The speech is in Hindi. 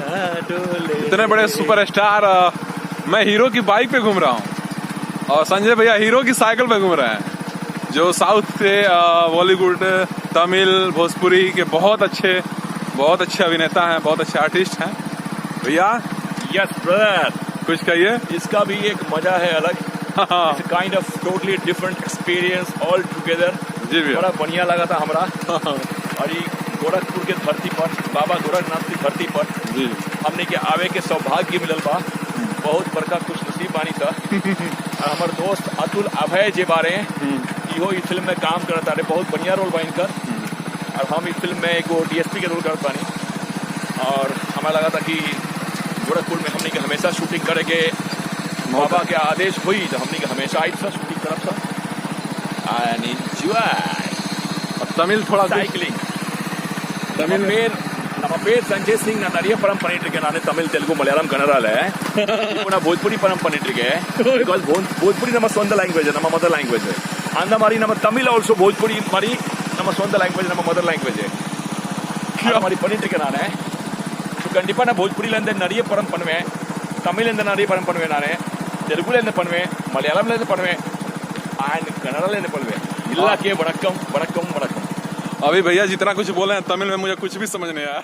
इतने बड़े सुपरस्टार, मैं हीरो की बाइक पे घूम रहा हूँ और संजय भैया हीरो की साइकिल पे घूम रहे हैं, जो साउथ से बॉलीवुड, तमिल, भोजपुरी के बहुत अच्छे अभिनेता हैं, बहुत अच्छे आर्टिस्ट हैं। भैया यस ब्रदर, कुछ कहिए। इसका भी एक मजा है अलग, kind of totally different experience all together. जी भैया, बड़ा बढ़िया लगा था हमरा। और ये गोरखपुर के धरती पर, बाबा गोरखनाथ की धरती पर जी हमने के आवे के सौभाग्य मिलल बा। बहुत बड़का खुश नसीब बानी था। और हमार दोस्त अतुल अभय जे बारे इहो इस फिल्म में काम करता रहे, बहुत बढ़िया रोल बा इनकर। और हम इस फिल्म में एगो डीएसपी के रोल करत बानी। और हमें लगा था कि गोरखपुर में हमने के हमेशा शूटिंग करे के बाबा के आदेश हुई, तो हमने के हमेशा आई था शूटिंग करत था एंड एंजॉय तमिल थोड़ा साइकिलिंग। तमिल में ನಮ್ಮ ಪೇರ್ ಸಂಜಯ್ ಸಿಂಗ್ ನಾನು நிறைய படம் பண்ணிட்டு இருக்கேன். நான் தமிழ், தெலுங்கு, மலையாளம், கன்னடால இப்போ நான் ಭೋಜ್ಪುರಿ படம் பண்ணிட்டு இருக்கேன். பிகாஸ் ಭೋಜ್ಪುರಿ நம்ம சொந்த லாங்குவேஜ், நம்ம மதர் லாங்குவேஜ். அந்த மாதிரி நம்ம தமிழ் ஆல்சோ ಭೋಜ್ಪುரி மாதிரி நம்ம சொந்த லாங்குவேஜ், நம்ம மதர் லாங்குவேஜ். அந்த மாதிரி பண்ணிட்டு இருக்கேன் நானே. ஸோ கண்டிப்பா நான் ಭೋಜ್ಪುரில இருந்து நிறைய படம் பண்ணுவேன், தமிழ்ல இருந்து நிறைய படம் பண்ணுவேன், நானே தெலுங்குல இருந்து பண்ணுவேன், மலையாளம்ல இருந்து பண்ணுவேன் एंड कन्नड़ा लेने पड़वे। इल्ला के वणक्कम वणक्कम वणक्कम। अभी भैया जितना कुछ बोले हैं तमिल में मुझे कुछ भी समझ नहीं आया।